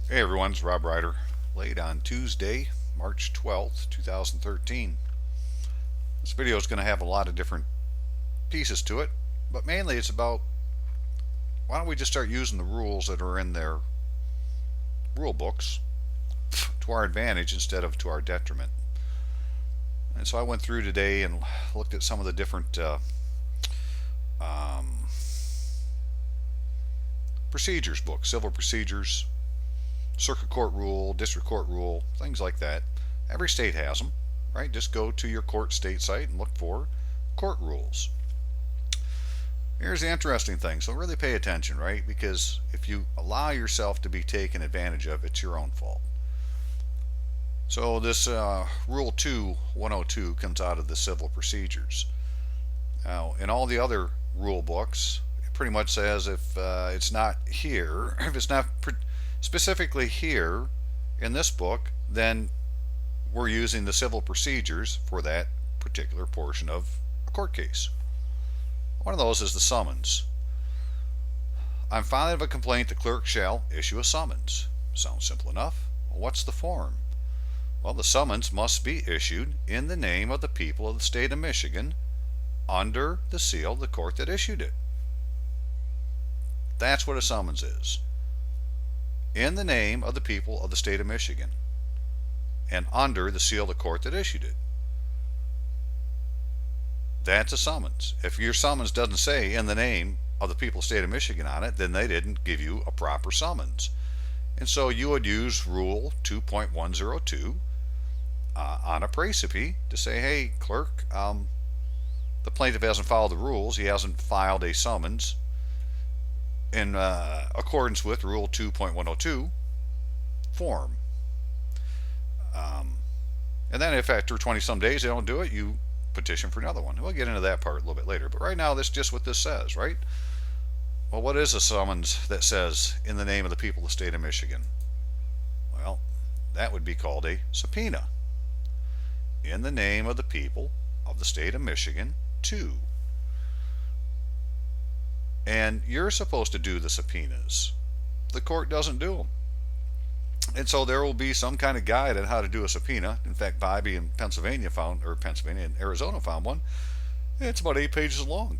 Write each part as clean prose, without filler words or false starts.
Hey everyone, it's Rob Ryder. Late on Tuesday, March 12th, 2013. This video is going to have a lot of different pieces to it, but mainly it's about why don't we just start using the rules that are in their rule books to our advantage instead of to our detriment. And so I went through today and looked at some of the different um, procedures books, civil procedures, circuit court rule, district court rule, things like that. Every state has them, right? Just go to your court state site and look for court rules. Here's the interesting thing, so really pay attention, right? Because if you allow yourself to be taken advantage of, it's your own fault. So this Rule 2, 102 comes out of the civil procedures. Now, in all the other rule books, it pretty much says if it's not here, if it's not specifically here in this book, then we're using the civil procedures for that particular portion of a court case. One of those is the summons. On filing of a complaint, the clerk shall issue a summons. Sounds simple enough. Well, what's the form? Well, the summons must be issued in the name of the people of the state of Michigan under the seal of the court that issued it. That's what a summons is. In the name of the people of the state of Michigan and under the seal of the court that issued it. That's a summons. If your summons doesn't say in the name of the people of the state of Michigan on it, then they didn't give you a proper summons. And so you would use Rule 2.102 on a praecipe to say, hey, clerk, the plaintiff hasn't followed the rules. He hasn't filed a summons in accordance with Rule 2.102 form. And then if after 20 some days they don't do it, you petition for another one. We'll get into that part a little bit later. But right now, that's just what this says, right? Well, what is a summons that says in the name of the people of the state of Michigan? Well, that would be called a subpoena. In the name of the people of the state of Michigan, to. And you're supposed to do the subpoenas. The court doesn't do them. And so there will be some kind of guide on how to do a subpoena. In fact, Bobby in Pennsylvania and Arizona found one. It's about 8 pages long.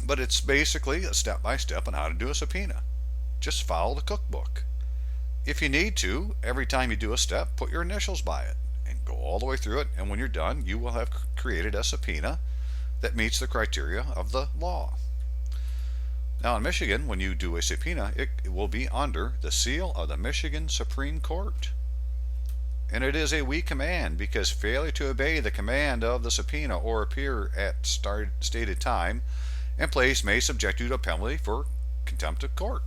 But it's basically a step-by-step on how to do a subpoena. Just follow the cookbook. If you need to, every time you do a step, put your initials by it and go all the way through it. And when you're done, you will have created a subpoena that meets the criteria of the law. Now in Michigan, when you do a subpoena, it will be under the seal of the Michigan Supreme Court. And it is a weak command because failure to obey the command of the subpoena or appear at stated time and place may subject you to a penalty for contempt of court.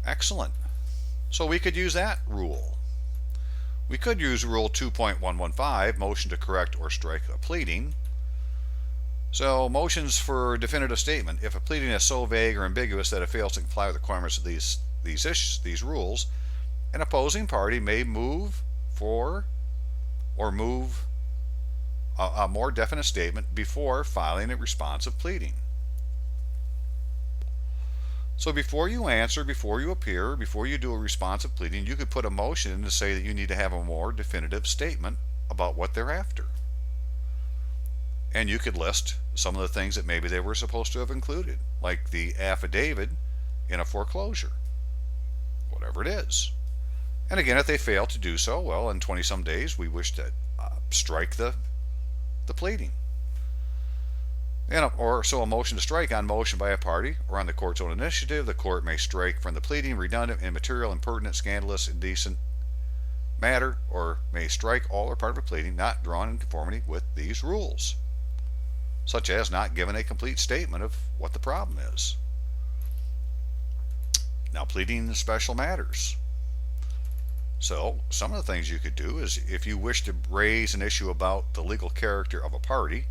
Excellent. So we could use that rule. We could use Rule 2.115, motion to correct or strike a pleading. So motions for definitive statement. If a pleading is so vague or ambiguous that it fails to comply with the requirements of these rules, an opposing party may move for or move a more definite statement before filing a responsive pleading. So before you answer, before you appear, before you do a responsive pleading, you could put a motion in to say that you need to have a more definitive statement about what they're after. And you could list some of the things that maybe they were supposed to have included, like the affidavit in a foreclosure, whatever it is. And again, if they fail to do so, well, in 20 some days, we wish to strike the pleading. Or so a motion to strike on motion by a party or on the court's own initiative, the court may strike from the pleading redundant, immaterial, impertinent, scandalous, indecent matter, or may strike all or part of a pleading not drawn in conformity with these rules, such as not giving a complete statement of what the problem is. Now, pleading in special matters. So, some of the things you could do is if you wish to raise an issue about the legal character of a party,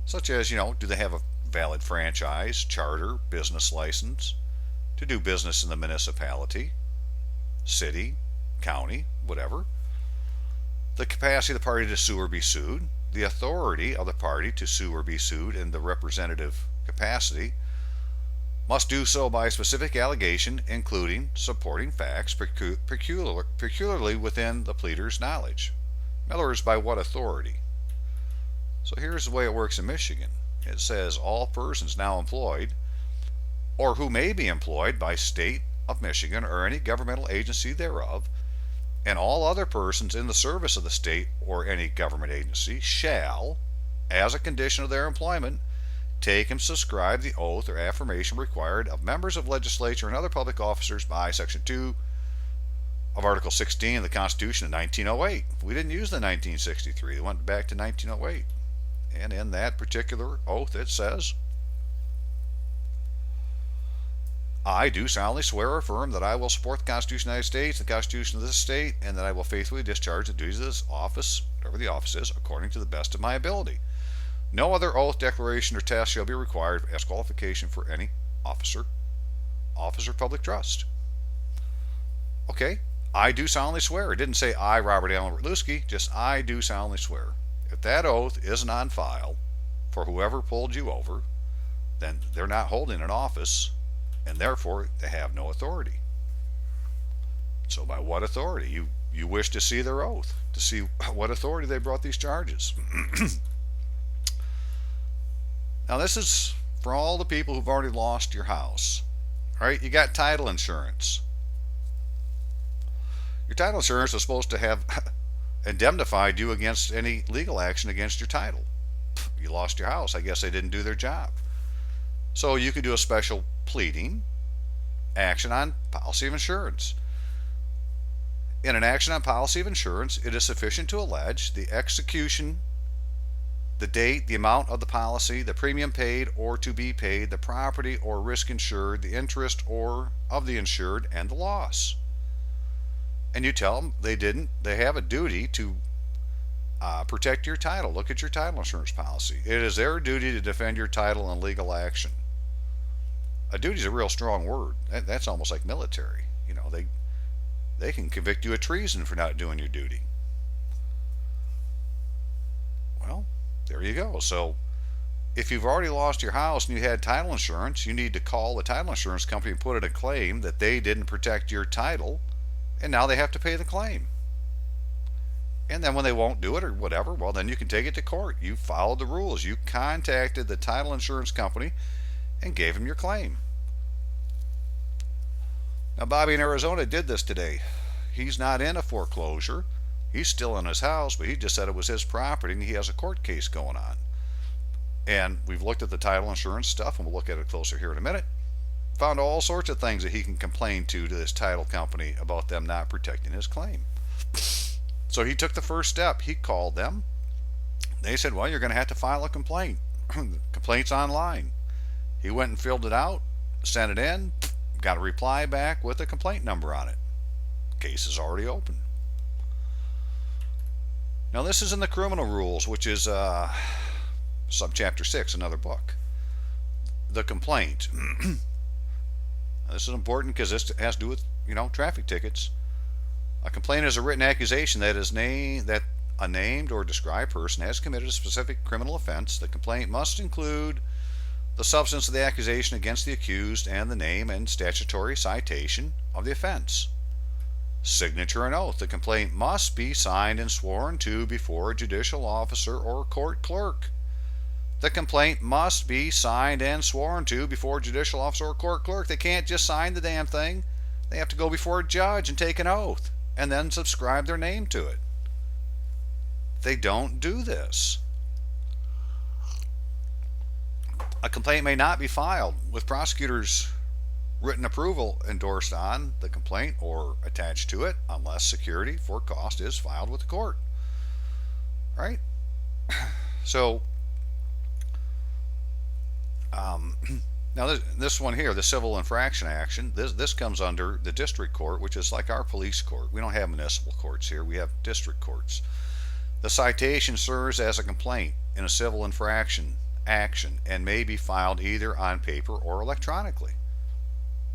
such as, do they have a valid franchise, charter, business license to do business in the municipality, city, county, whatever, the capacity of the party to sue or be sued, the authority of the party to sue or be sued in the representative capacity, must do so by specific allegation, including supporting facts peculiarly within the pleader's knowledge. In other words, by what authority? So here's the way it works in Michigan. It says all persons now employed or who may be employed by state of Michigan or any governmental agency thereof, and all other persons in the service of the state or any government agency shall, as a condition of their employment, take and subscribe the oath or affirmation required of members of legislature and other public officers by Section 2 of Article 16 of the Constitution of 1908. We didn't use the 1963. They went back to 1908. And in that particular oath it says, I do solemnly swear or affirm that I will support the Constitution of the United States, the Constitution of this state, and that I will faithfully discharge the duties of this office, whatever the office is, according to the best of my ability. No other oath, declaration, or test shall be required as qualification for any officer of public trust. Okay, I do solemnly swear. It didn't say I, Robert Allen Wertlewski, just I do solemnly swear. If that oath isn't on file for whoever pulled you over, then they're not holding an office, and therefore they have no authority. So by what authority? You wish to see their oath, to see what authority they brought these charges. Now this is for all the people who've already lost your house. All right, you got title insurance. Your title insurance is supposed to have indemnified you against any legal action against your title. You lost your house. I guess they didn't do their job. So you can do a special pleading action on policy of insurance. In an action on policy of insurance, it is sufficient to allege the execution, the date, the amount of the policy, the premium paid or to be paid, the property or risk insured, the interest or of the insured, and the loss. And you tell them they have a duty to protect your title. Look at your title insurance policy. It is their duty to defend your title in legal action. A duty is a real strong word. That's almost like military. You know, they can convict you of treason for not doing your duty. Well, there you go. So if you've already lost your house and you had title insurance, you need to call the title insurance company and put in a claim that they didn't protect your title, and now they have to pay the claim. And then when they won't do it or whatever, well, then you can take it to court. You followed the rules. You contacted the title insurance company and gave them your claim. Now, Bobby in Arizona did this today. He's not in a foreclosure. He's still in his house, but he just said it was his property and he has a court case going on. And we've looked at the title insurance stuff, and we'll look at it closer here in a minute. Found all sorts of things that he can complain to this title company about them not protecting his claim. So he took the first step. He called them. They said, well, you're going to have to file a complaint. The complaint's online. He went and filled it out, sent it in, got a reply back with a complaint number on it. Case is already open. Now this is in the criminal rules, which is subchapter 6, another book. The complaint. This is important because this has to do with, traffic tickets. A complaint is a written accusation that a named or described person has committed a specific criminal offense. The complaint must include the substance of the accusation against the accused and the name and statutory citation of the offense. Signature and oath. The complaint must be signed and sworn to before a judicial officer or court clerk. The complaint must be signed and sworn to before a judicial officer or court clerk. They can't just sign the damn thing. They have to go before a judge and take an oath and then subscribe their name to it. They don't do this. A complaint may not be filed with prosecutor's written approval endorsed on the complaint or attached to it unless security for cost is filed with the court. Right? So, now this one here, the civil infraction action, this comes under the district court, which is like our police court. We don't have municipal courts here. We have district courts. The citation serves as a complaint in a civil infraction action and may be filed either on paper or electronically.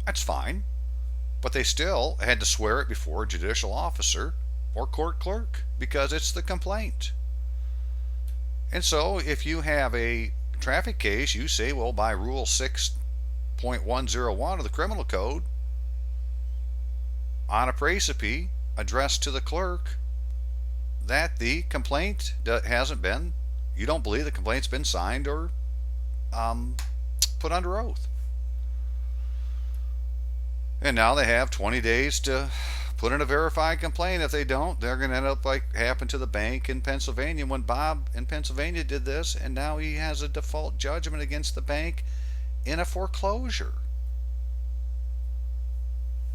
That's fine, but they still had to swear it before a judicial officer or court clerk because it's the complaint. And so if you have a traffic case, you say, well, by Rule 6.1 2.101 of the Criminal Code on a praecipe addressed to the clerk that the complaint hasn't been, you don't believe the complaint's been signed or put under oath. And now they have 20 days to put in a verified complaint. If they don't, they're going to end up like happened to the bank in Pennsylvania when Bob in Pennsylvania did this, and now he has a default judgment against the bank in a foreclosure.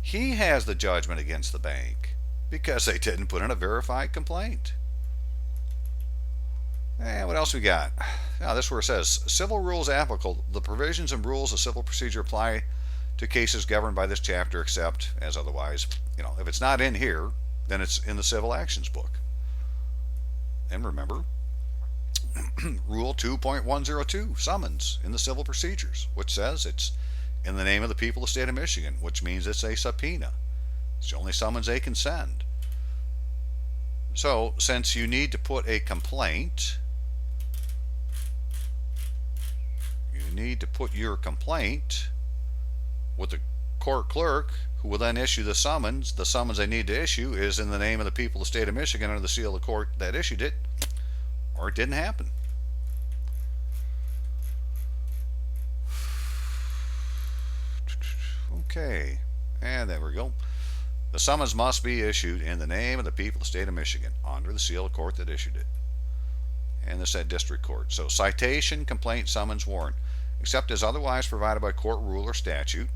He has the judgment against the bank because they didn't put in a verified complaint. And what else we got? Now this is where it says civil rules applicable. The provisions and rules of civil procedure apply to cases governed by this chapter except as otherwise. If it's not in here, then it's in the civil actions book. And remember, Rule 2.102, summons in the civil procedures, which says it's in the name of the people of the state of Michigan, which means it's a subpoena. It's the only summons they can send. So, since you need to put a complaint, you need to put your complaint with the court clerk, who will then issue the summons. The summons they need to issue is in the name of the people of the state of Michigan under the seal of the court that issued it, or it didn't happen. Okay, and there we go. The summons must be issued in the name of the people of the state of Michigan under the seal of the court that issued it. And this at district court. So citation, complaint, summons, warrant, except as otherwise provided by court rule or statute.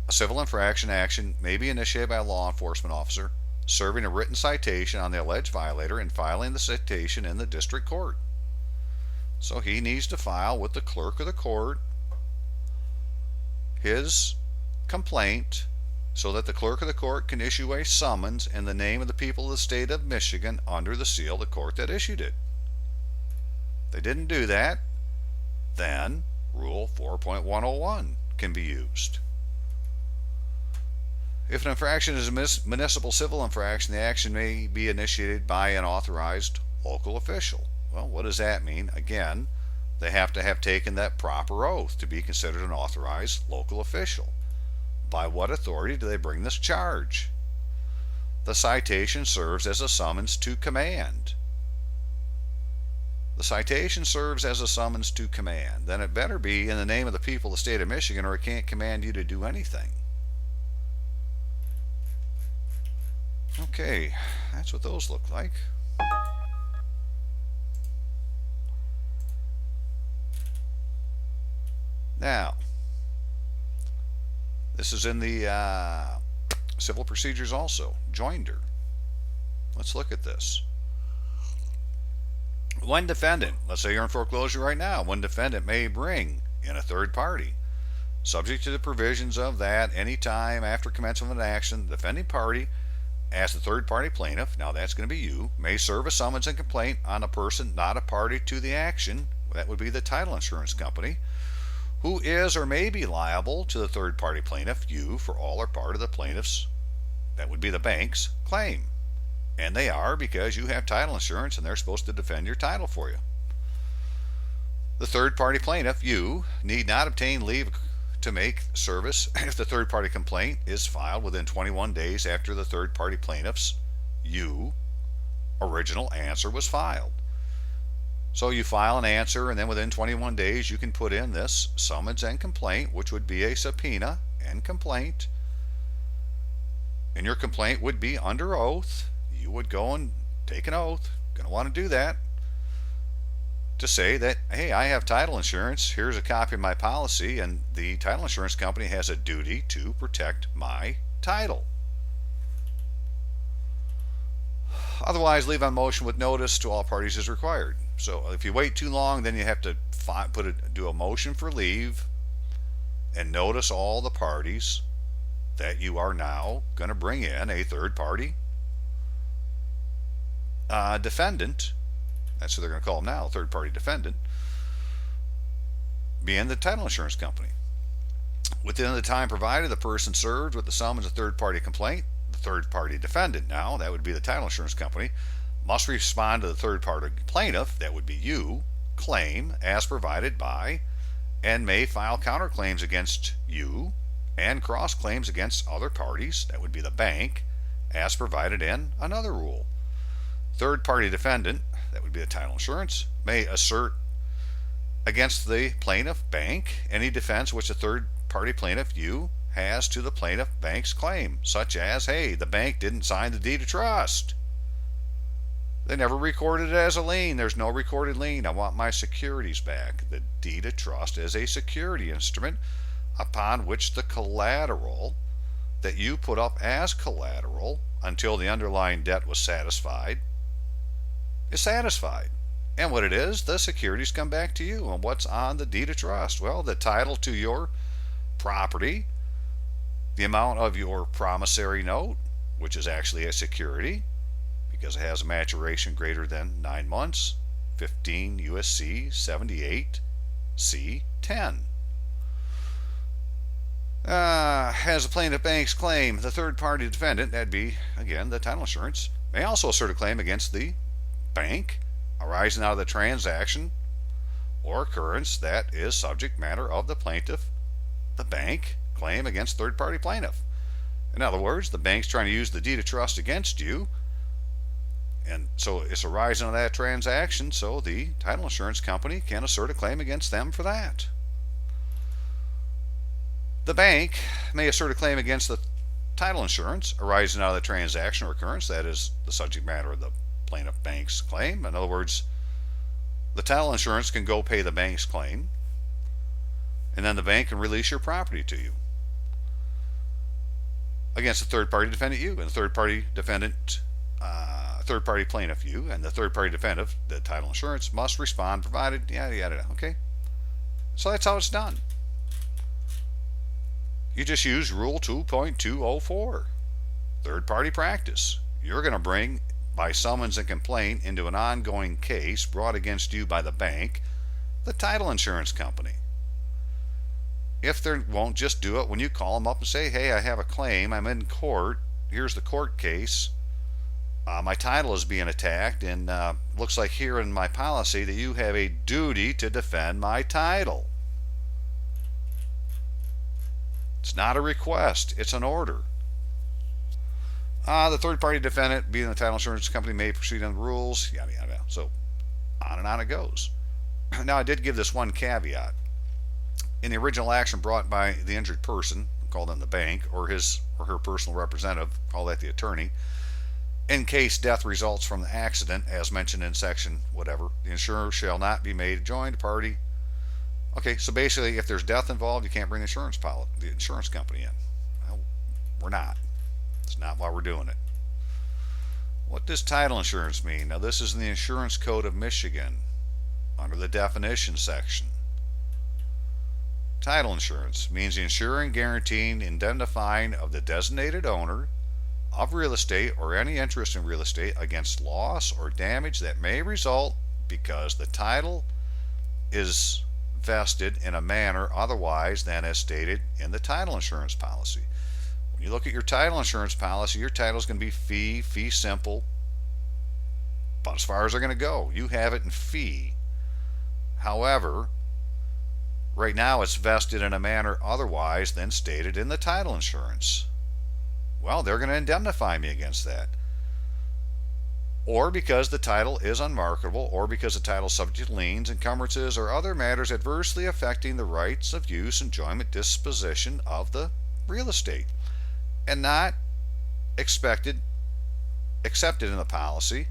A civil infraction action may be initiated by a law enforcement officer serving a written citation on the alleged violator and filing the citation in the district court. So he needs to file with the clerk of the court his complaint so that the clerk of the court can issue a summons in the name of the people of the state of Michigan under the seal of the court that issued it. If they didn't do that, then Rule 4.101 can be used. If an infraction is a municipal civil infraction, the action may be initiated by an authorized local official. Well, what does that mean? Again, they have to have taken that proper oath to be considered an authorized local official. By what authority do they bring this charge? The citation serves as a summons to command. The citation serves as a summons to command. Then it better be in the name of the people of the state of Michigan, or it can't command you to do anything. Okay, that's what those look like. Now, this is in the civil procedures also, joinder. Let's look at this. One defendant, let's say you're in foreclosure right now, one defendant may bring in a third party. Subject to the provisions of that, any time after commencement of an action, the defending party, as the third party plaintiff, now that's going to be you, may serve a summons and complaint on a person not a party to the action, that would be the title insurance company, who is or may be liable to the third party plaintiff, you, for all or part of the plaintiff's, that would be the bank's, claim. And they are, because you have title insurance and they're supposed to defend your title for you. The third party plaintiff, you, need not obtain leave to make service if the third party complaint is filed within 21 days after the third party plaintiff's, you, original answer was filed. So you file an answer, and then within 21 days you can put in this summons and complaint, which would be a subpoena and complaint. And your complaint would be under oath. You would go and take an oath. Going to want to do that. To say that, hey, I have title insurance. Here's a copy of my policy, and the title insurance company has a duty to protect my title. Otherwise, leave on motion with notice to all parties as required. So if you wait too long, then you have to do a motion for leave and notice all the parties that you are now going to bring in a third party defendant. That's what they're going to call them now, third party defendant, being the title insurance company. Within the time provided, the person served with the summons a third party complaint, the third party defendant now, that would be the title insurance company, must respond to the third party plaintiff, that would be you, claim as provided by and may file counterclaims against you and cross claims against other parties, that would be the bank, as provided in another rule. Third party defendant, that would be the title insurance, may assert against the plaintiff bank any defense which the third party plaintiff you has to the plaintiff bank's claim, such as, hey, the bank didn't sign the deed of trust. They never recorded it as a lien. There's no recorded lien. I want my securities back. The deed of trust is a security instrument upon which the collateral that you put up as collateral until the underlying debt was satisfied is satisfied. And what it is, the securities come back to you. And what's on the deed of trust? Well, the title to your property, the amount of your promissory note, which is actually a security because it has a maturation greater than 9 months, 15 USC 78 C10. Has a plaintiff bank's claim, the third party defendant, that'd be, again, the title insurance, may also assert a claim against the bank arising out of the transaction or occurrence that is subject matter of the plaintiff, the bank, claim against third party plaintiff. In other words, the bank's trying to use the deed of trust against you, and so it's arising out of that transaction, so the title insurance company can assert a claim against them for that. The bank may assert a claim against the title insurance arising out of the transaction or occurrence that is the subject matter of the plaintiff bank's claim. In other words, the title insurance can go pay the bank's claim, and then the bank can release your property to you against the third party defendant you, and the third party defendant, third party plaintiff you, and the third party defendant, the title insurance, must respond provided yada yada yada. Okay, so that's how it's done. You just use Rule 2.204, third party practice. You're going to bring by summons and complaint into an ongoing case brought against you by the bank, the title insurance company. If they won't just do it when you call them up and say, hey, I have a claim, I'm in court, here's the court case, my title is being attacked, and looks like here in my policy that you have a duty to defend my title. It's not a request, it's an order. The third party defendant, being the title insurance company, may proceed on the rules, yada yada. So on and on it goes. Now, I did give this one caveat. In the original action brought by the injured person, call them the bank, or his or her personal representative, call that the attorney, in case death results from the accident, as mentioned in section whatever, the insurer shall not be made a joined party. Okay, so basically, if there's death involved, you can't bring the insurance company in. Well, we're not. It's not why we're doing it. What does title insurance mean? Now, this is in the Insurance Code of Michigan, under the definition section. Title insurance means the insuring, guaranteeing, indemnifying of the designated owner of real estate or any interest in real estate against loss or damage that may result because the title is vested in a manner otherwise than as stated in the title insurance policy. When you look at your title insurance policy, your title is going to be fee simple, about as far as they're going to go. You have it in fee. However, right now it's vested in a manner otherwise than stated in the title insurance. Well, they're going to indemnify me against that. Or because the title is unmarketable, or because the title is subject to liens, encumbrances, or other matters adversely affecting the rights of use, enjoyment, disposition of the real estate, and not accepted in the policy,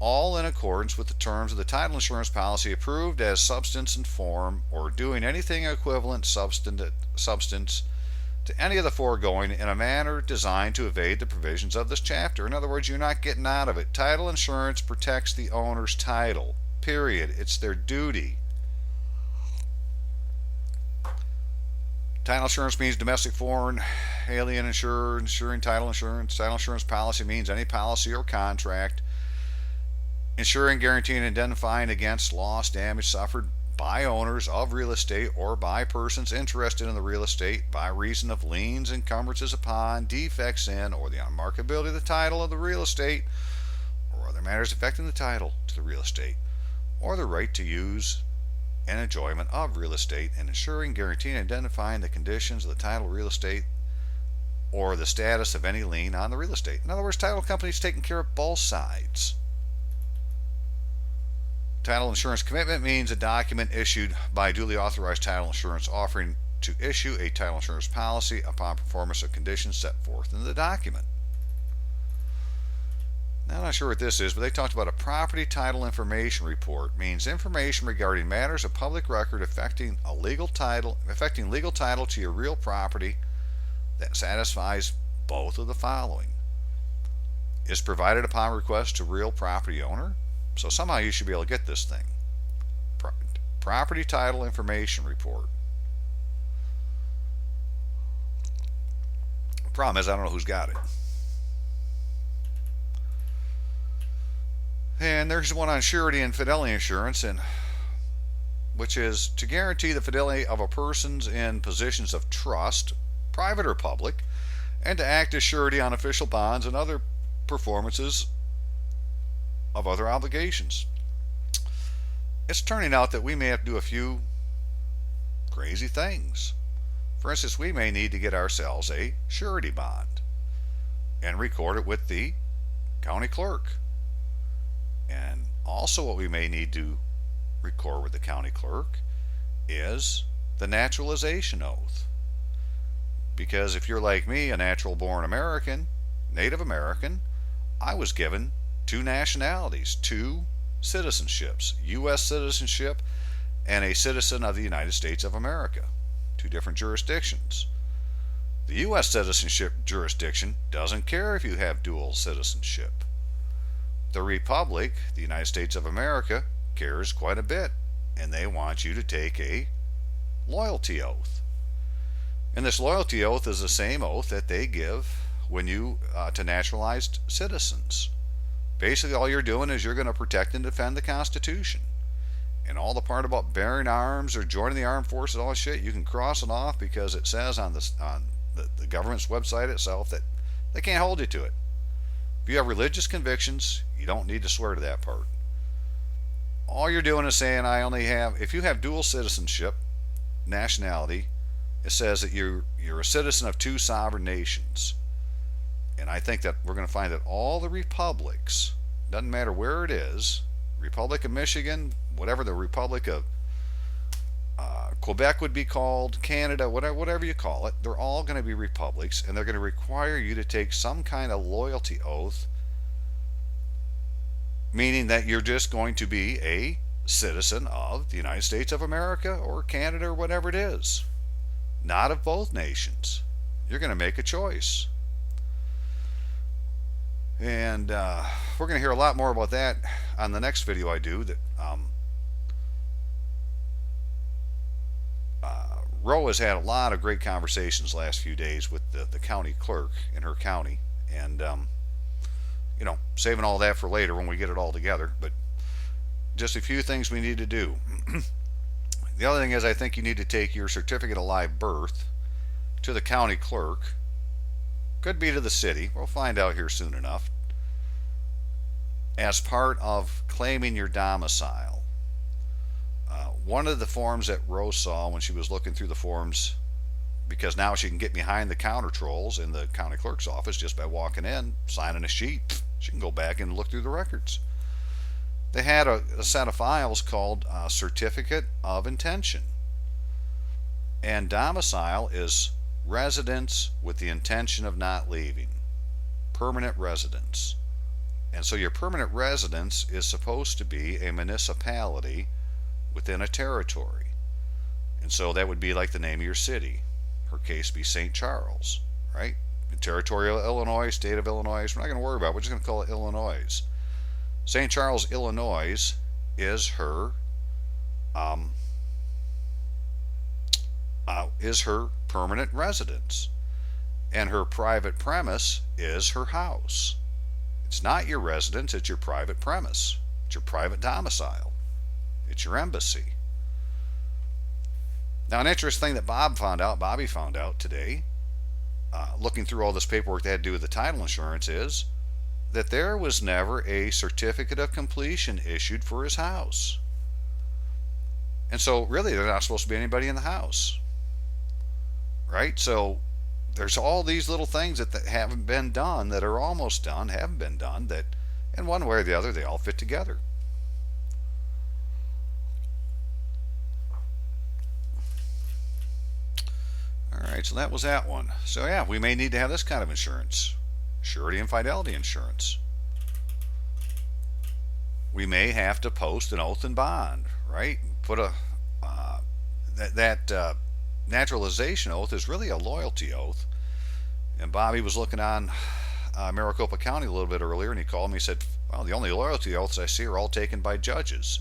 all in accordance with the terms of the title insurance policy approved as substance and form, or doing anything equivalent substance to any of the foregoing in a manner designed to evade the provisions of this chapter. In other words, you're not getting out of it. Title insurance protects the owner's title, period. It's their duty. Title insurance means domestic, foreign, alien insurer, insuring title insurance. Title insurance policy means any policy or contract insuring, guaranteeing, and indemnifying against loss, damage suffered by owners of real estate or by persons interested in the real estate by reason of liens, encumbrances upon, defects in, or the unmarketability of the title of the real estate, or other matters affecting the title to the real estate, or the right to use and enjoyment of real estate, and ensuring, guaranteeing, and identifying the conditions of the title of real estate or the status of any lien on the real estate. In other words, title companies taking care of both sides. Title insurance commitment means a document issued by a duly authorized title insurance offering to issue a title insurance policy upon performance of conditions set forth in the document. Now, I'm not sure what this is, but they talked about a property title information report. Means information regarding matters of public record affecting legal title to your real property that satisfies both of the following. Is provided upon request to real property owner. So somehow you should be able to get this thing. Property title information report. Problem is, I don't know who's got it. And there's one on surety and fidelity insurance, and which is to guarantee the fidelity of a person's in positions of trust, private or public, and to act as surety on official bonds and other performances of other obligations. It's turning out that we may have to do a few crazy things. For instance, we may need to get ourselves a surety bond and record it with the county clerk. And also what we may need to record with the county clerk is the naturalization oath. Because if you're like me, a natural born American, Native American, I was given two nationalities, two citizenships, U.S. citizenship and a citizen of the United States of America, two different jurisdictions. The U.S. citizenship jurisdiction doesn't care if you have dual citizenship. The Republic, the United States of America, cares quite a bit, and they want you to take a loyalty oath. And this loyalty oath is the same oath that they give when you to naturalized citizens. Basically, all you're doing is you're going to protect and defend the Constitution. And all the part about bearing arms or joining the armed forces, all that shit, you can cross it off because it says on the government's website itself that they can't hold you to it. If you have religious convictions, you don't need to swear to that part. All you're doing is saying, if you have dual citizenship, nationality, it says that you're a citizen of two sovereign nations. And I think that we're going to find that all the republics, doesn't matter where it is, Republic of Michigan, whatever the Republic of Quebec would be called, Canada, whatever you call it, they're all going to be republics, and they're going to require you to take some kind of loyalty oath, meaning that you're just going to be a citizen of the United States of America or Canada or whatever it is, not of both nations. You're going to make a choice. And we're going to hear a lot more about that on the next video I do. That Roe has had a lot of great conversations the last few days with the county clerk in her county, and saving all that for later when we get it all together. But just a few things we need to do. The other thing is, I think you need to take your certificate of live birth to the county clerk. Could be to the city. We'll find out here soon enough. As part of claiming your domicile. One of the forms that Rose saw when she was looking through the forms, because now she can get behind the counter trolls in the county clerk's office just by walking in, signing a sheet. She can go back and look through the records. They had a set of files called Certificate of Intention. And domicile is residence with the intention of not leaving. Permanent residence. And so your permanent residence is supposed to be a municipality within a territory. And so that would be like the name of your city. Her case be St. Charles, right? Territory of Illinois, state of Illinois. We're not going to worry about it. We're just going to call it Illinois. St. Charles, Illinois is her permanent residence, and her private premise is her house. It's not your residence, it's your private premise. It's your private domicile. It's your embassy. Now, an interesting thing that Bobby found out today, looking through all this paperwork that had to do with the title insurance, is that there was never a certificate of completion issued for his house. And so really there's not supposed to be anybody in the house, right? So there's all these little things that haven't been done, that are almost done, haven't been done, that in one way or the other they all fit together. All right, so that was that one. So yeah, we may need to have this kind of insurance, surety and fidelity insurance. We may have to post an oath and bond, right? Put a that naturalization oath is really a loyalty oath. And Bobby was looking on Maricopa County a little bit earlier, and he called me and said, well, the only loyalty oaths I see are all taken by judges.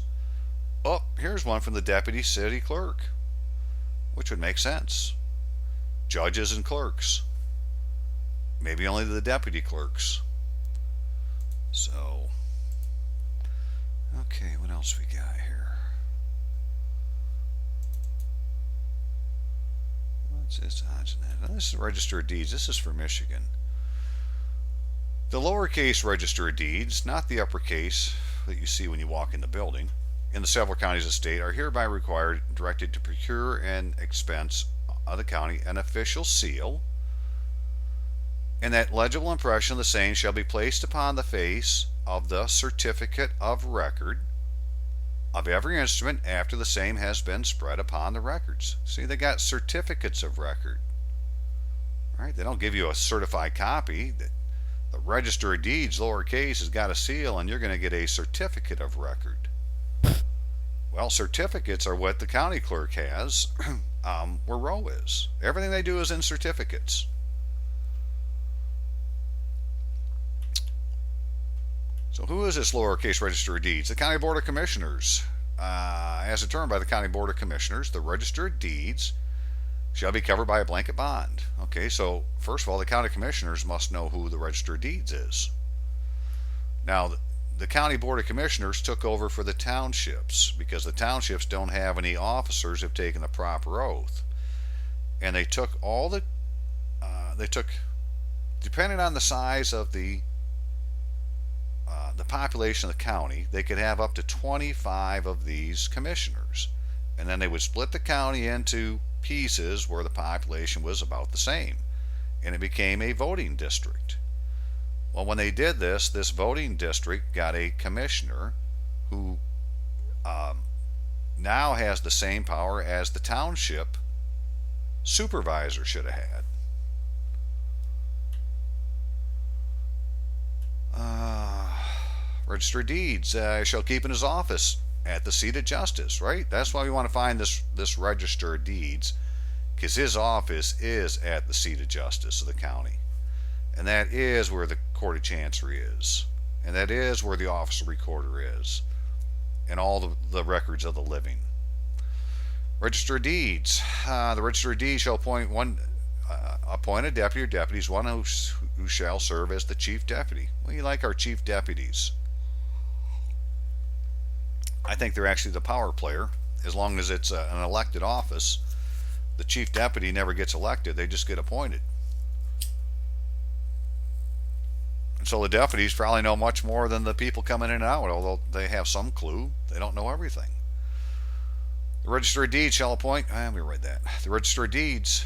Oh, here's one from the deputy city clerk, which would make sense. Judges and clerks. Maybe only the deputy clerks. So, okay, what else we got here? What's this? This is Register of Deeds. This is for Michigan. The lowercase Register of Deeds, not the uppercase that you see when you walk in the building, in the several counties of the state are hereby required, directed to procure and expense of the county an official seal, and that legible impression of the same shall be placed upon the face of the certificate of record of every instrument after the same has been spread upon the records. See, they got certificates of record, right? They don't give you a certified copy. The Register of Deeds, lowercase, has got a seal, and you're going to get a certificate of record. Well, certificates are what the county clerk has, where Roe is. Everything they do is in certificates. So who is this lowercase Register of Deeds? The County Board of Commissioners. As determined by the County Board of Commissioners, the Register of Deeds shall be covered by a blanket bond. Okay, so first of all, the County Commissioners must know who the Register of Deeds is. Now, the County Board of Commissioners took over for the townships because the townships don't have any officers who have taken the proper oath. And they took all the, depending on the size of the population of the county, they could have up to 25 of these commissioners. And then they would split the county into pieces where the population was about the same. And it became a voting district. Well, when they did this, this voting district got a commissioner who now has the same power as the township supervisor should have had. Register of Deeds shall keep in his office at the seat of justice, right? That's why we want to find this Register of Deeds, because his office is at the seat of justice of the county. And that is where the Court of Chancery is. And that is where the Office of Recorder is. And all the records of the living. Register of Deeds. The Register of Deeds shall appoint a deputy or deputies, one who shall serve as the chief deputy. Well, you like our chief deputies. I think they're actually the power player. As long as it's an elected office, the chief deputy never gets elected. They just get appointed. And so the deputies probably know much more than the people coming in and out, although they have some clue. They don't know everything. The Register of Deeds shall appoint, let me read that. The Register of Deeds,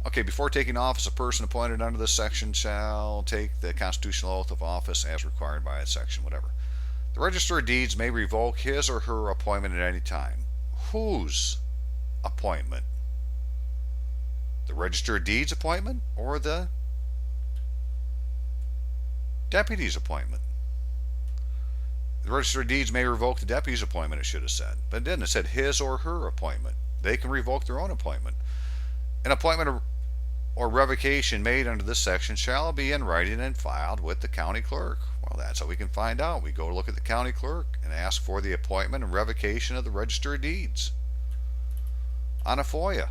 okay, before taking office, a person appointed under this section shall take the constitutional oath of office as required by that section, whatever. The Register of Deeds may revoke his or her appointment at any time. Whose appointment? The Register of Deeds appointment or the deputy's appointment? The Register of Deeds may revoke the deputy's appointment, it should have said. But it didn't. It said his or her appointment. They can revoke their own appointment. An appointment or revocation made under this section shall be in writing and filed with the county clerk. Well, that's how we can find out. We go look at the county clerk and ask for the appointment and revocation of the Register of Deeds on a FOIA.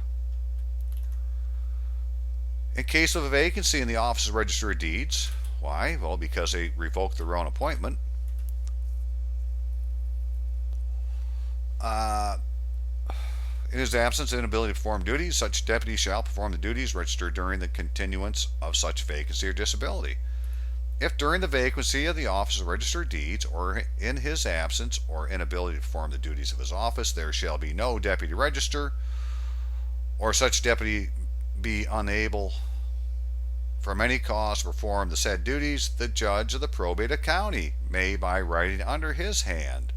In case of a vacancy in the Office of Register of Deeds, why? Well, because they revoked their own appointment. In his absence and inability to perform duties, such deputy shall perform the duties registered during the continuance of such vacancy or disability. if during the vacancy of the office of Register of Deeds, or in his absence or inability to perform the duties of his office, there shall be no deputy register, or such deputy be unable from any cause to perform the said duties, the judge of the probate of county may, by writing under his hand,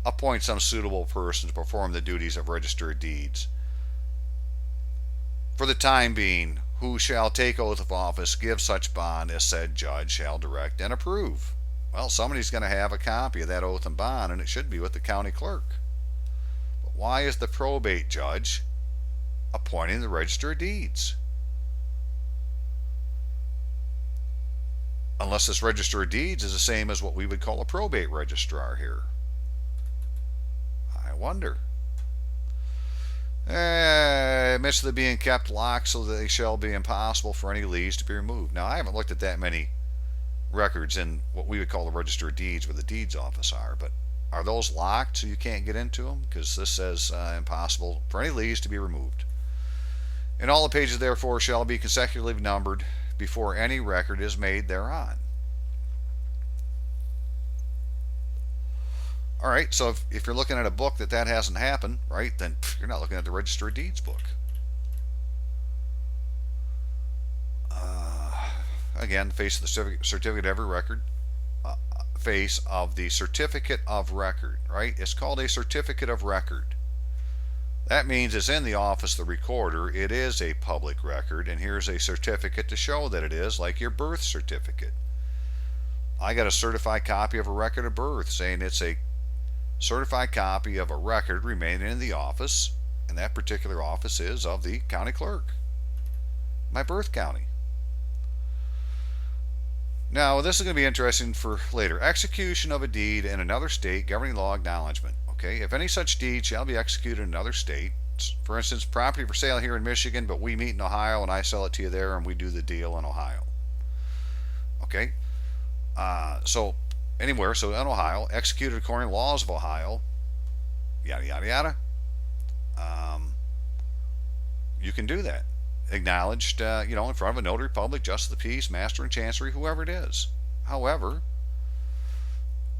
appoint some suitable person to perform the duties of Register of Deeds for the time being, who shall take oath of office, give such bond as said judge shall direct and approve. Well, somebody's going to have a copy of that oath and bond, and it should be with the county clerk. But why is the probate judge appointing the Register of Deeds? Unless this Register of Deeds is the same as what we would call a probate registrar here. I wonder. Amidst the being kept locked so that they shall be impossible for any leaves to be removed. Now, I haven't looked at that many records in what we would call the Register of Deeds where the deeds office are, but are those locked so you can't get into them? Because this says impossible for any leaves to be removed. And all the pages therefore shall be consecutively numbered before any record is made thereon. All right, so if you're looking at a book that hasn't happened, right, then you're not looking at the Register of Deeds book. Again, face of the certificate of every record, face of the certificate of record, right? It's called a certificate of record. That means it's in the office of the recorder. It is a public record, and here's a certificate to show that it is, like your birth certificate. I got a certified copy of a record of birth saying it's a certified copy of a record remaining in the office, and that particular office is of the county clerk, my birth county. Now, this is going to be interesting for later. Execution of a deed in another state, governing law acknowledgement. Okay, if any such deed shall be executed in another state, for instance, property for sale here in Michigan, but we meet in Ohio and I sell it to you there and we do the deal in Ohio. Okay, so anywhere, so in Ohio, executed according to laws of Ohio, yada, yada, yada. You can do that. Acknowledged, in front of a notary public, justice of the peace, master and chancery, whoever it is. However,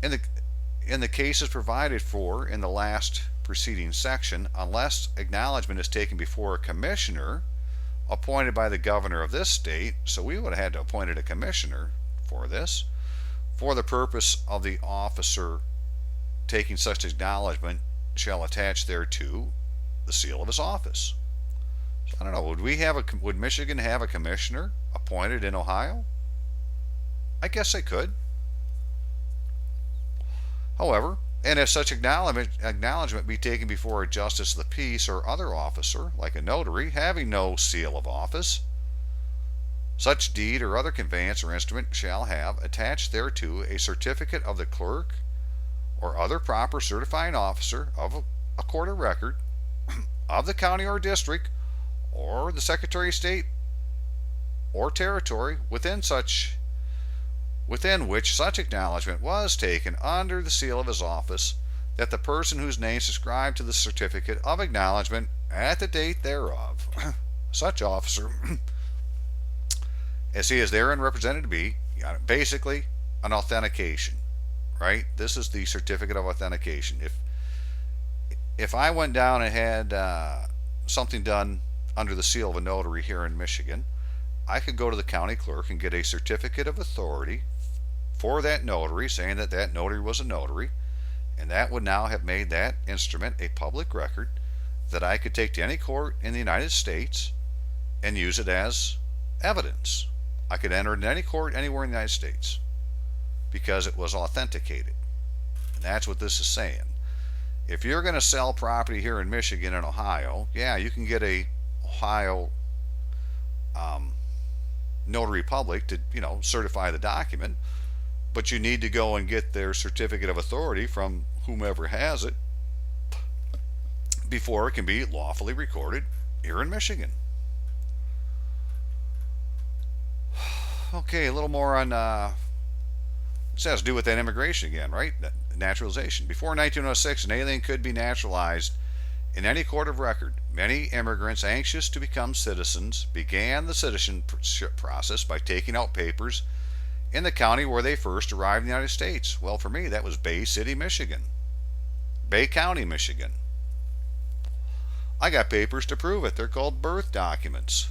in the cases provided for in the last preceding section, unless acknowledgement is taken before a commissioner appointed by the governor of this state, so we would have had to appoint a commissioner for this, for the purpose of the officer taking such acknowledgement shall attach thereto the seal of his office. So I don't know, would Michigan have a commissioner appointed in Ohio? I guess they could. However, and if such acknowledgement be taken before a justice of the peace or other officer, like a notary, having no seal of office, such deed or other conveyance or instrument shall have attached thereto a certificate of the clerk or other proper certifying officer of a court of record of the county or district or the Secretary of State or territory within which such acknowledgement was taken under the seal of his office, that the person whose name is subscribed to the certificate of acknowledgement at the date thereof, such officer, as he is therein represented to be, basically an authentication, right? This is the certificate of authentication. If I went down and had something done under the seal of a notary here in Michigan, I could go to the county clerk and get a certificate of authority for that notary, saying that that notary was a notary, and that would now have made that instrument a public record that I could take to any court in the United States and use it as evidence. I could enter in any court anywhere in the United States because it was authenticated. And that's what this is saying. If you're going to sell property here in Michigan and Ohio, yeah, you can get a Ohio notary public to, certify the document, but you need to go and get their certificate of authority from whomever has it before it can be lawfully recorded here in Michigan. Okay, a little more on this has to do with that immigration again, right? Naturalization. Before 1906, an alien could be naturalized in any court of record. Many immigrants anxious to become citizens began the citizenship process by taking out papers in the county where they first arrived in the United States. Well, for me, that was Bay City, Michigan. Bay County, Michigan. I got papers to prove it. They're called birth documents.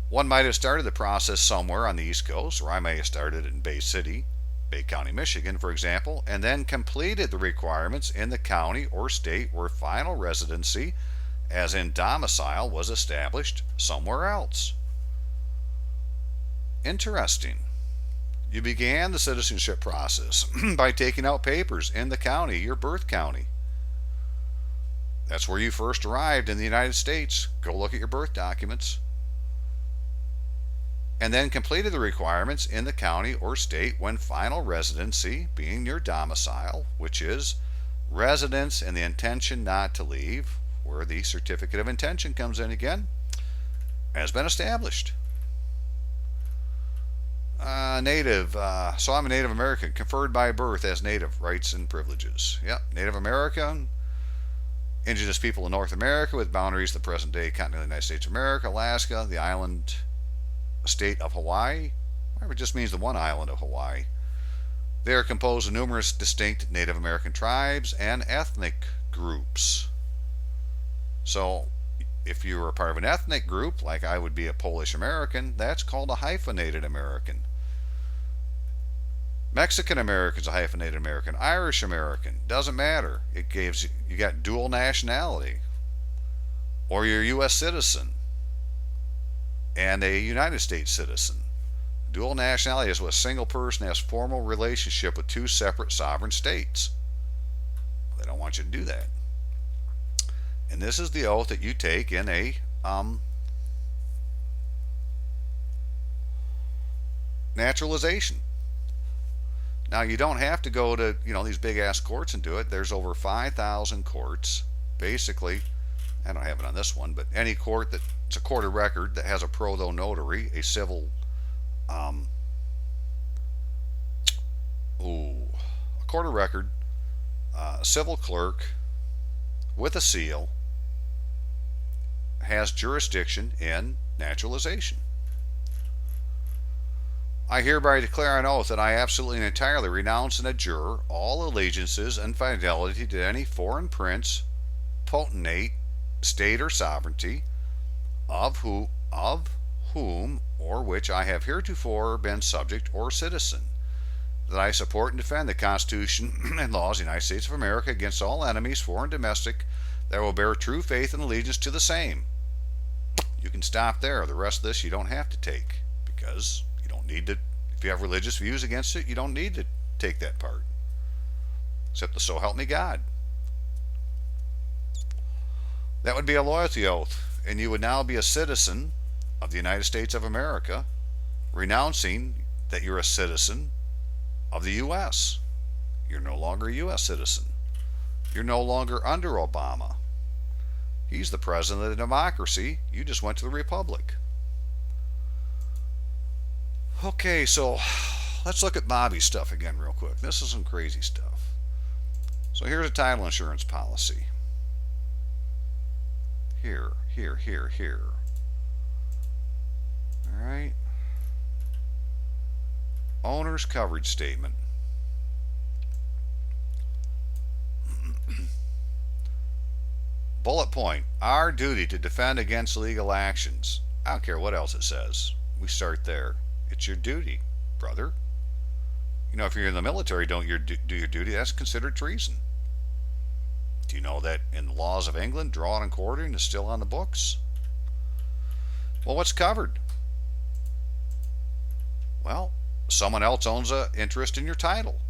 One might have started the process somewhere on the East Coast, or I may have started in Bay City, Bay County, Michigan, for example, and then completed the requirements in the county or state where final residency, as in domicile, was established somewhere else. Interesting. You began the citizenship process by taking out papers in the county, your birth county. That's where you first arrived in the United States. Go look at your birth documents. And then completed the requirements in the county or state when final residency, being your domicile, which is residence and the intention not to leave, where the certificate of intention comes in again, has been established. Native. So I'm a Native American, conferred by birth as native rights and privileges. Yep, Native American. Indigenous people in North America with boundaries the present-day continental United States of America, Alaska, the island state of Hawaii. It just means the one island of Hawaii. They are composed of numerous distinct Native American tribes and ethnic groups. So if you were a part of an ethnic group, like I would be a Polish American, that's called a hyphenated American. Mexican American is a hyphenated American. Irish American, doesn't matter. It gives you got dual nationality, or you're a U.S. citizen and a United States citizen. Dual nationality is when a single person has formal relationship with two separate sovereign states. They don't want you to do that. And this is the oath that you take in a naturalization. Now, you don't have to go to, these big ass courts and do it. There's over 5,000 courts. Basically, I don't have it on this one, but any court it's a court of record that has a pro though notary, a civil, a court of record, civil clerk with a seal, has jurisdiction in naturalization. I hereby declare on oath that I absolutely and entirely renounce and adjure all allegiances and fidelity to any foreign prince, potentate, state, or sovereignty, of whom or which I have heretofore been subject or citizen, that I support and defend the Constitution and laws of the United States of America against all enemies, foreign and domestic, that will bear true faith and allegiance to the same. You can stop there. The rest of this you don't have to take, because you don't need to. If you have religious views against it, you don't need to take that part, except the so help me God. That would be a loyalty oath, and you would now be a citizen of the United States of America, renouncing that you're a citizen of the U.S. You're no longer a U.S. citizen. You're no longer under Obama. He's the president of the democracy. You just went to the republic. Okay, so let's look at Bobby's stuff again real quick. This is some crazy stuff. So here's a title insurance policy. Here. All right. Owner's coverage statement. Bullet point, our duty to defend against legal actions. I don't care what else it says. We start there. It's your duty, brother. If you're in the military, don't do your duty, that's considered treason. Do you know that in the laws of England, drawing and quartering is still on the books? Well, what's covered? Well, someone else owns an interest in your title.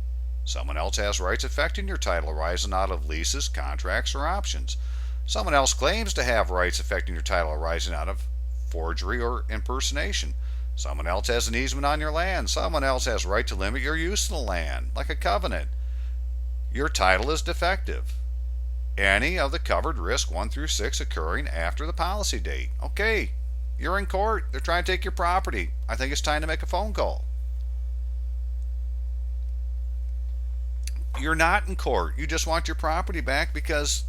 Someone else has rights affecting your title arising out of leases, contracts, or options. Someone else claims to have rights affecting your title arising out of forgery or impersonation. Someone else has an easement on your land. Someone else has right to limit your use of the land, like a covenant. Your title is defective. Any of the covered risk 1 through 6 occurring after the policy date. Okay, you're in court. They're trying to take your property. I think it's time to make a phone call. You're not in court. You just want your property back because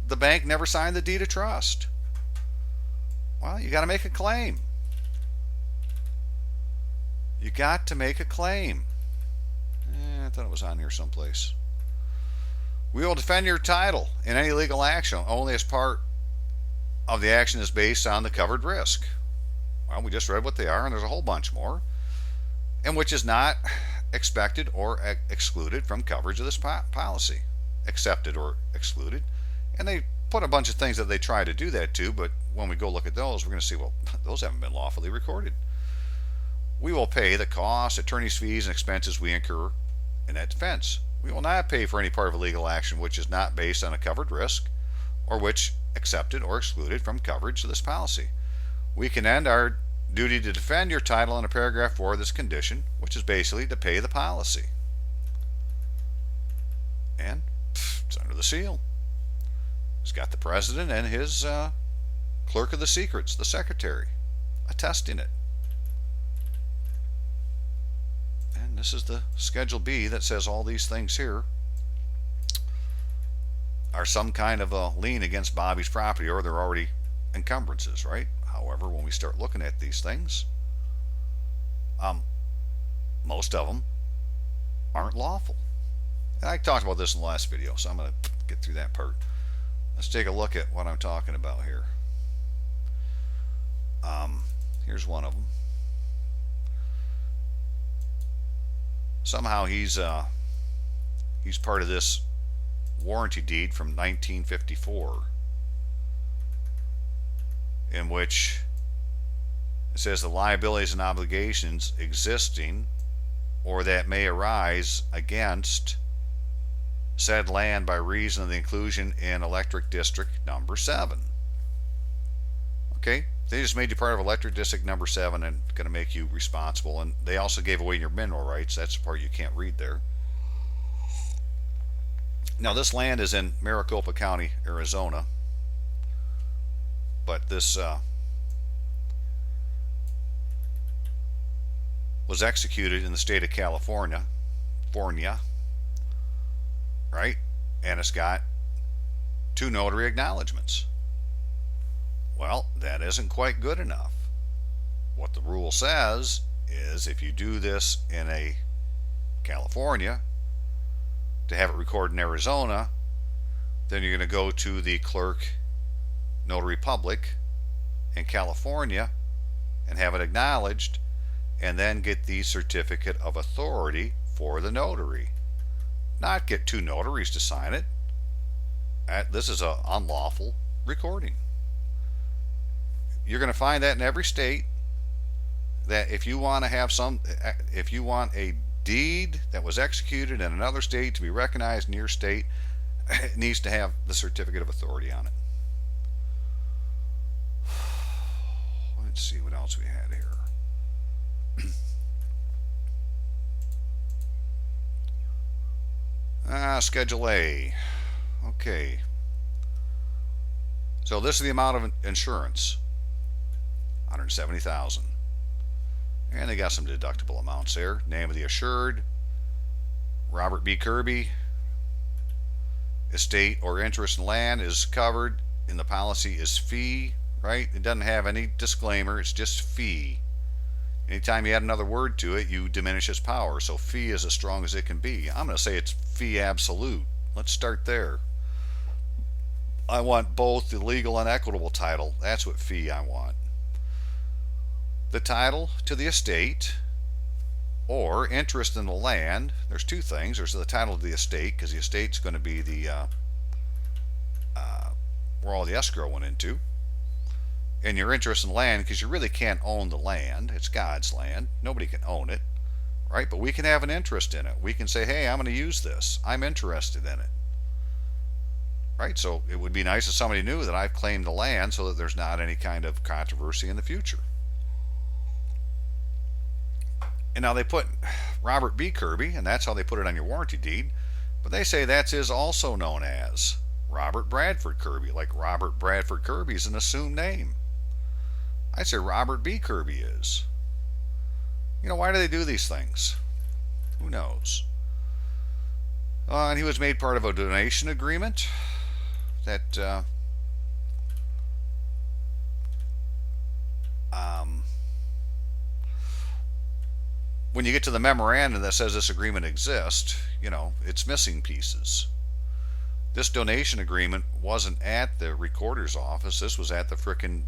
the bank never signed the deed of trust. Well, you got to make a claim. You got to make a claim. I thought it was on here someplace. We will defend your title in any legal action only as part of the action is based on the covered risk. Well, we just read what they are, and there's a whole bunch more, and which is not expected or excluded from coverage of this policy. Accepted or excluded. And they put a bunch of things that they try to do that to, but when we go look at those, we're going to see, well, those haven't been lawfully recorded. We will pay the costs, attorney's fees, and expenses we incur in that defense. We will not pay for any part of a legal action which is not based on a covered risk or which accepted or excluded from coverage of this policy. We can end our duty to defend your title under paragraph 4 of this condition, which is basically to pay the policy. And it's under the seal. It's got the president and his clerk of the secrets, the secretary, attesting it. And this is the Schedule B that says all these things here are some kind of a lien against Bobby's property, or they're already encumbrances, right? However, when we start looking at these things, most of them aren't lawful. And I talked about this in the last video, so I'm going to get through that part. Let's take a look at what I'm talking about here. Here's one of them. Somehow he's part of this warranty deed from 1954, in which it says the liabilities and obligations existing or that may arise against said land by reason of the inclusion in electric district number 7. Okay, they just made you part of electric district number 7 and going to make you responsible, and they also gave away your mineral rights. That's the part you can't read there. Now this land is in Maricopa County, Arizona, but this was executed in the state of California, right? And it's got 2 notary acknowledgments. Well, that isn't quite good enough. What the rule says is if you do this in a California, to have it recorded in Arizona, then you're going to go to the clerk notary public in California and have it acknowledged, and then get the certificate of authority for the notary. Not get 2 notaries to sign it. This is an unlawful recording. You're going to find that in every state, that if you want to have if you want a deed that was executed in another state to be recognized in your state, it needs to have the certificate of authority on it. Let's see what else we had here. Schedule A. Okay. So this is the amount of insurance. $170,000. And they got some deductible amounts there. Name of the assured, Robert B. Kirby. Estate or interest in land is covered in the policy is fee, right? It doesn't have any disclaimer, it's just fee. Anytime you add another word to it, you diminish its power. So fee is as strong as it can be. I'm going to say it's fee absolute. Let's start there. I want both the legal and equitable title. That's what fee I want. The title to the estate or interest in the land. There's 2 things. There's the title to the estate, because the estate's going to be the where all the escrow went into. And your interest in land, because you really can't own the land. It's God's land. Nobody can own it, right? But we can have an interest in it. We can say, hey, I'm going to use this. I'm interested in it, right? So it would be nice if somebody knew that I've claimed the land so that there's not any kind of controversy in the future. And now they put Robert B. Kirby, and that's how they put it on your warranty deed, but they say that's also known as Robert Bradford Kirby, like Robert Bradford Kirby is an assumed name. I'd say Robert B. Kirby is. You know, why do they do these things? Who knows? And he was made part of a donation agreement that when you get to the memorandum that says this agreement exists, it's missing pieces. This donation agreement wasn't at the recorder's office. This was at the frickin'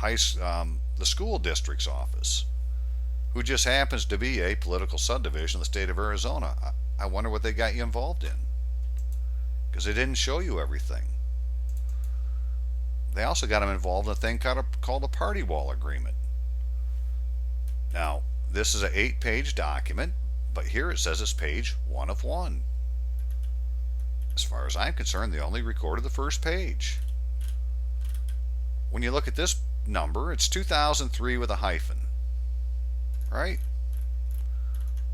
the school district's office, who just happens to be a political subdivision of the state of Arizona. I wonder what they got you involved in, because they didn't show you everything. They also got them involved in a thing called a party wall agreement. Now, this is an 8-page document, but here it says it's page 1 of 1. As far as I'm concerned, they only recorded the first page. When you look at this number, it's 2003 with a hyphen, right?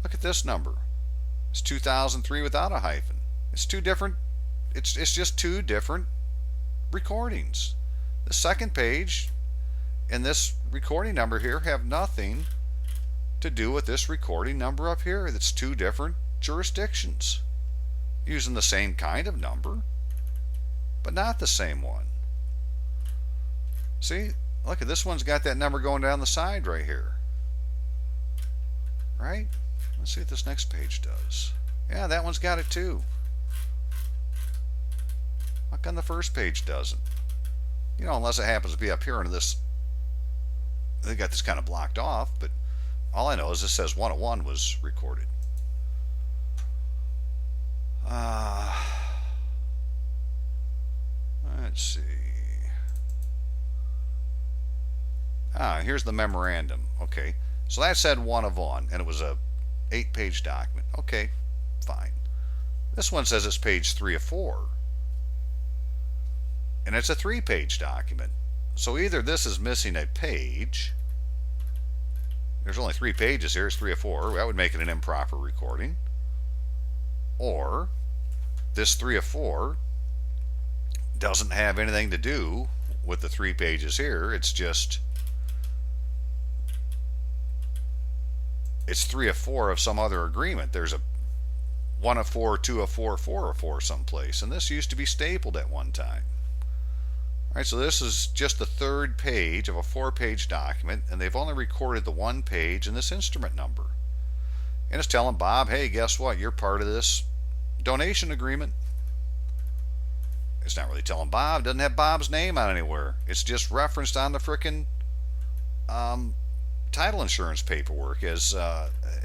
Look at this number. It's 2003 without a hyphen. It's just two different recordings. The second page and this recording number here have nothing to do with this recording number up here. That's two different jurisdictions using the same kind of number, but not the same one. See, look at this one's got that number going down the side right here, right? Let's see what this next page does. Yeah, that one's got it too. How come the first page doesn't? Unless it happens to be up here under this. They got this kind of blocked off, but all I know is this says 1 of 1 was recorded. Let's see. Here's the memorandum. Okay, so that said 1 of 1, and it was a 8-page document. Okay, fine. This one says it's page 3 of 4, and it's a 3-page document. So either this is missing a page. There's only 3 pages here. It's 3 of 4. That would make it an improper recording. Or this 3 of 4 doesn't have anything to do with the 3 pages here. It's 3 of 4 of some other agreement. There's a 1 of 4, 2 of 4, 4 of 4 someplace, and this used to be stapled at one time. All right, so this is just the 3rd page of a 4-page document, and they've only recorded the 1 page and this instrument number. And it's telling Bob, hey, guess what? You're part of this donation agreement. It's not really telling Bob. It doesn't have Bob's name on anywhere. It's just referenced on the frickin' title insurance paperwork as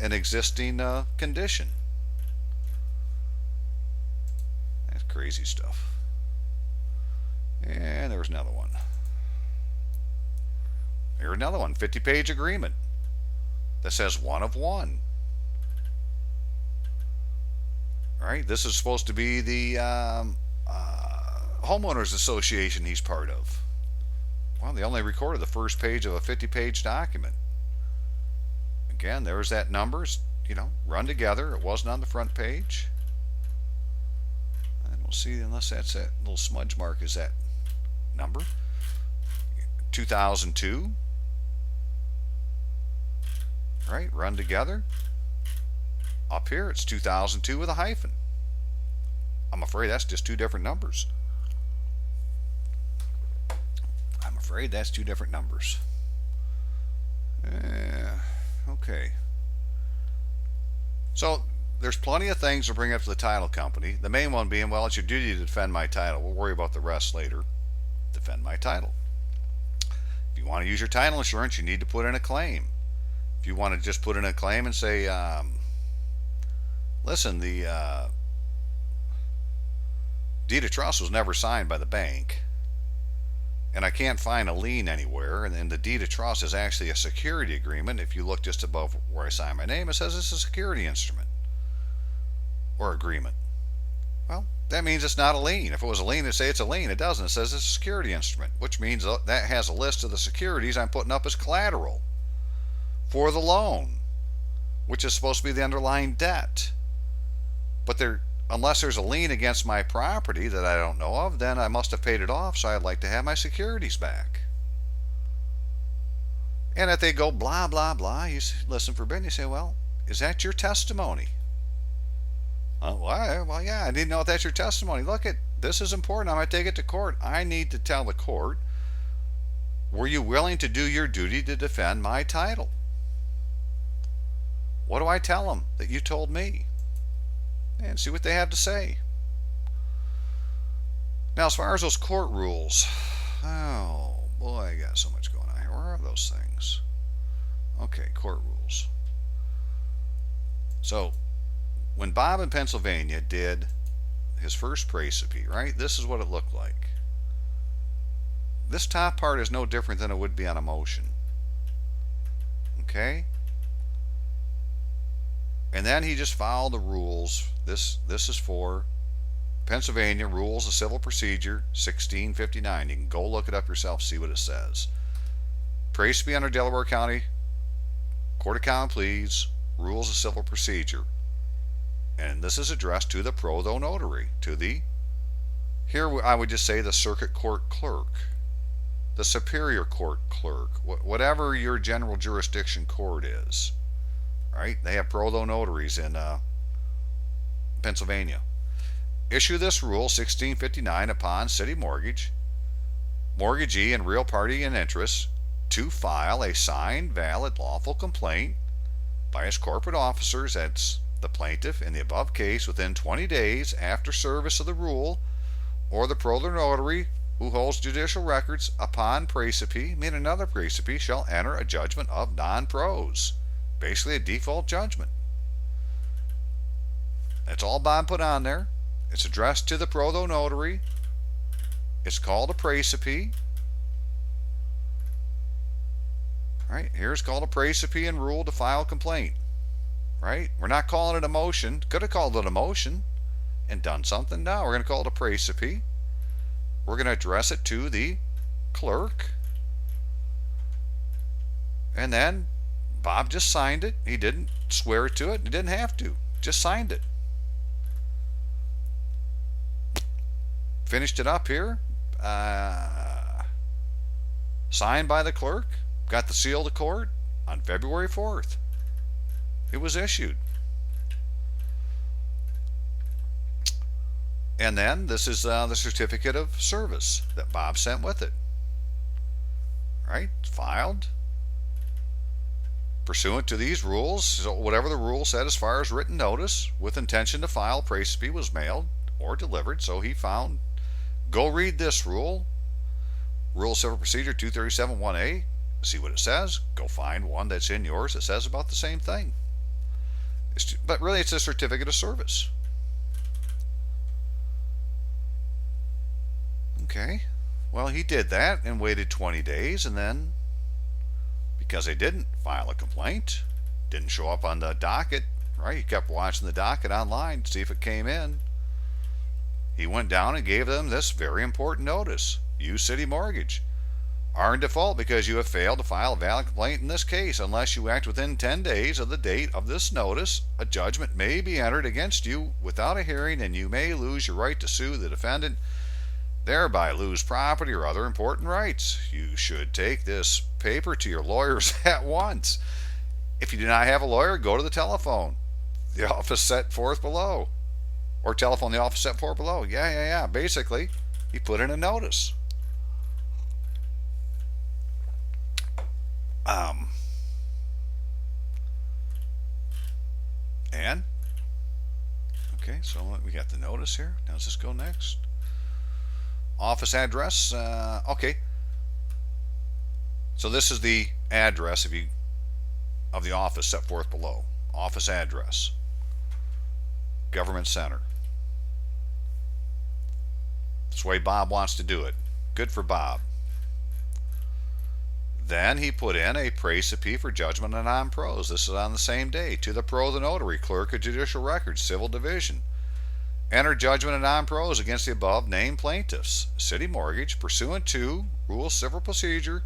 an existing condition. That's crazy stuff. And there was another one. Here's another one, 50-page agreement that says 1 of 1. All right, this is supposed to be the homeowners association he's part of. Well, they only recorded the first page of a 50-page document. Again, there's that numbers, run together. It wasn't on the front page. I don't see, unless that's that little smudge mark is that number. 2002. Right, run together. Up here, it's 2002 with a hyphen. I'm afraid that's just 2 different numbers. I'm afraid that's 2 different numbers. Okay. So there's plenty of things to bring up to the title company. The main one being, well, it's your duty to defend my title. We'll worry about the rest later. Defend my title. If you want to use your title insurance, you need to put in a claim. If you want to just put in a claim and say, listen, the deed of trust was never signed by the bank, and I can't find a lien anywhere, and then the deed of trust is actually a security agreement. If you look just above where I sign my name, it says it's a security instrument or agreement. Well, that means it's not a lien. If it was a lien, it'd say it's a lien. It doesn't. It says it's a security instrument, which means that has a list of the securities I'm putting up as collateral for the loan, which is supposed to be the underlying debt. But unless there's a lien against my property that I don't know of, then I must have paid it off, so I'd like to have my securities back. And if they go blah, blah, blah, you listen for Ben, you say, well, is that your testimony? Well, yeah, I didn't know if that's your testimony. Look, this is important. I'm going to take it to court. I need to tell the court, were you willing to do your duty to defend my title? What do I tell them that you told me? And see what they have to say. Now, as far as those court rules, oh boy, I got so much going on here. Where are those things? Okay, court rules. So, when Bob in Pennsylvania did his first précipe, right, this is what it looked like. This top part is no different than it would be on a motion. Okay? And then he just followed the rules. This is for Pennsylvania Rules of Civil Procedure 1659. You can go look it up yourself, see what it says. Précipe under Delaware County Court of Common Pleas, Rules of Civil Procedure. And this is addressed to the pro though notary, to the, here I would just say the circuit court clerk, the superior court clerk, whatever your general jurisdiction court is. Right? They have pro though notaries in Pennsylvania. Issue this rule 1659 upon city mortgage, mortgagee and real party in interest to file a signed, valid, lawful complaint by his corporate officers, that's the plaintiff in the above case, within 20 days after service of the rule, or the pro though notary who holds judicial records upon précipe, mean another précipe, shall enter a judgment of non-pros. Basically a default judgment. That's all Bob put on there. It's addressed to the pro though notary. It's called a précipe. Right, here's called a précipe and rule to file complaint. Right? We're not calling it a motion. Could have called it a motion and done something. No, we're going to call it a précipe. We're going to address it to the clerk. And then Bob just signed it. He didn't swear to it. He didn't have to. Just signed it. Finished it up here. Signed by the clerk. Got the seal to court on February 4th. It was issued. And then this is the certificate of service that Bob sent with it. Right? Filed. Pursuant to these rules, so whatever the rule said as far as written notice, with intention to file, précipe was mailed or delivered. So he found, go read this rule, Rule of Civil Procedure 237-1A, see what it says. Go find one that's in yours that says about the same thing. But really, it's a certificate of service. Okay, well, he did that and waited 20 days, and then, because they didn't file a complaint, didn't show up on the docket, right? He kept watching the docket online to see if it came in. He went down and gave them this very important notice. You, City Mortgage, are in default because you have failed to file a valid complaint in this case. Unless you act within 10 days of the date of this notice, a judgment may be entered against you without a hearing, and you may lose your right to sue the defendant, thereby lose property or other important rights. You should take this paper to your lawyers at once. If you do not have a lawyer, go to the telephone, the office set forth below, or telephone the office set forth below. Yeah. Basically, he put in a notice. And okay, so we got the notice here. Now does this go next? Office address. Okay. So this is the address of the office set forth below. Office address. Government Center. That's the way Bob wants to do it. Good for Bob. Then he put in a précipe for judgment of non-pros. This is on the same day. To the pro the notary, clerk of judicial records, civil division. Enter judgment of non-pros against the above named plaintiffs. City Mortgage, pursuant to Rule of Civil Procedure,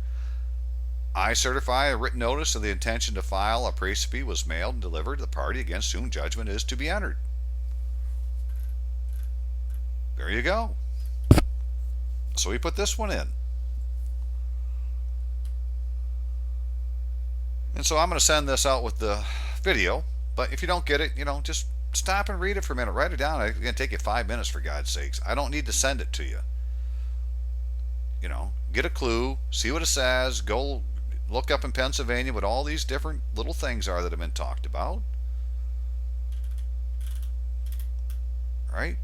I certify a written notice of the intention to file a précipe was mailed and delivered to the party against whom judgment is to be entered. There you go. So he put this one in. And so I'm going to send this out with the video, but if you don't get it, just stop and read it for a minute. Write it down. It's going to take you 5 minutes, for God's sakes. I don't need to send it to you. Get a clue, see what it says, go look up in Pennsylvania what all these different little things are that have been talked about. Right?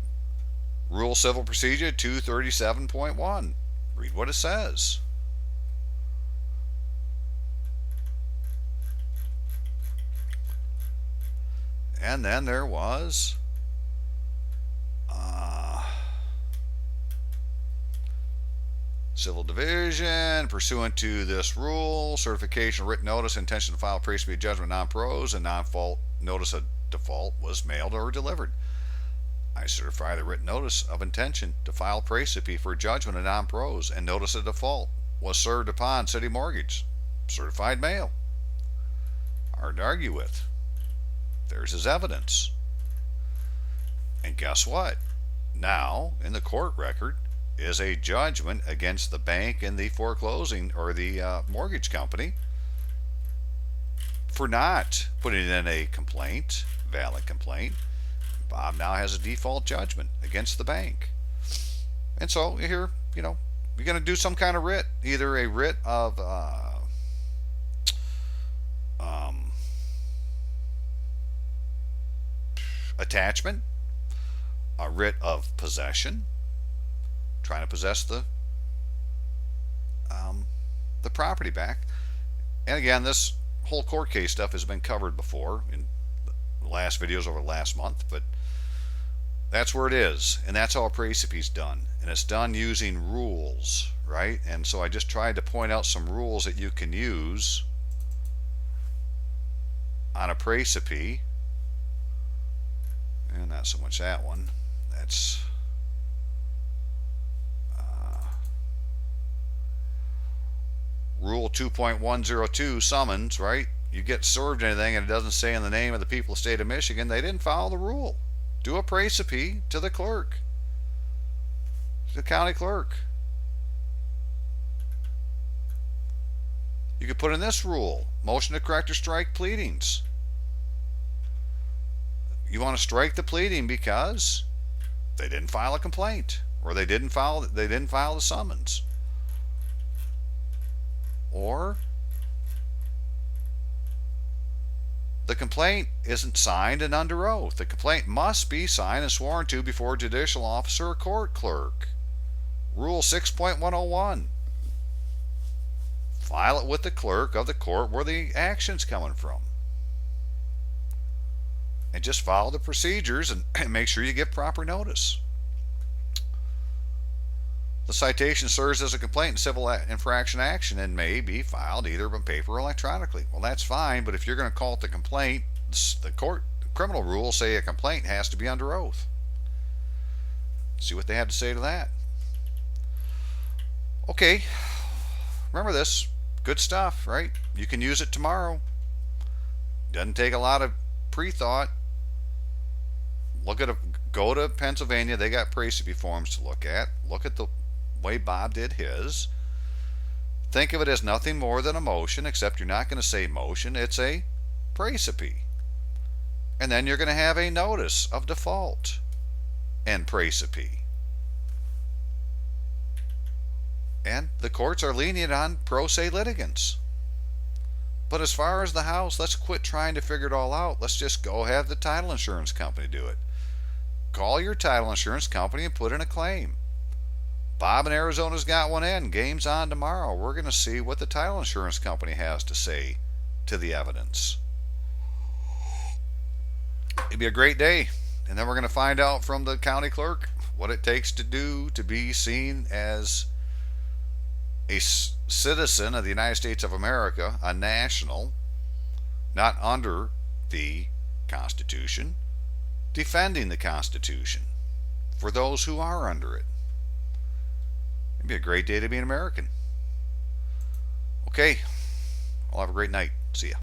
Rule Civil Procedure 237.1. Read what it says. And then there was Civil Division, pursuant to this rule, certification of written notice, intention to file praesepe judgment non-pros, and non-fault notice of default was mailed or delivered. I certify the written notice of intention to file praesepe for judgment of non-pros and notice of default was served upon City Mortgage. Certified mail. Hard to argue with. There's his evidence. And guess what? Now, in the court record, is a judgment against the bank and the foreclosing or the mortgage company for not putting in a complaint, valid complaint. Bob now has a default judgment against the bank. And so here, you're going to do some kind of writ, either a writ of attachment, a writ of possession, trying to possess the property back. And again, this whole court case stuff has been covered before in the last videos over the last month, but that's where it is, and that's how a praesepe is done, and it's done using rules, right? And so I just tried to point out some rules that you can use on a praesepe, and not so much that one. That's Rule 2.102, summons, right? You get served anything and it doesn't say in the name of the people of the state of Michigan, they didn't follow the rule. Do a praesepe to the clerk, to the county clerk. You could put in this rule, motion to correct or strike pleadings. You want to strike the pleading because they didn't file a complaint, or they didn't file the summons. Or the complaint isn't signed and under oath. The complaint must be signed and sworn to before a judicial officer or court clerk. Rule 6.101. File it with the clerk of the court where the action's coming from. And just follow the procedures and make sure you give proper notice. The citation serves as a complaint in civil infraction action and may be filed either by paper or electronically. Well, that's fine, but if you're going to call it the complaint, the criminal rules say a complaint has to be under oath. See what they have to say to that. Okay, remember this. Good stuff, right? You can use it tomorrow. Doesn't take a lot of pre-thought. Go to Pennsylvania. They got praesepe forms to look at. Look at the way Bob did his. Think of it as nothing more than a motion, except you're not going to say motion. It's a praesepe. And then you're going to have a notice of default and praesepe. And the courts are lenient on pro se litigants. But as far as the house, let's quit trying to figure it all out. Let's just go have the title insurance company do it. Call your title insurance company and put in a claim. Bob in Arizona's got one in. Game's on tomorrow. We're going to see what the title insurance company has to say to the evidence. It'd be a great day. And then we're going to find out from the county clerk what it takes to do to be seen as a citizen of the United States of America, a national, not under the Constitution, defending the Constitution for those who are under it. It'd be a great day to be an American. Okay, I'll have a great night. See ya.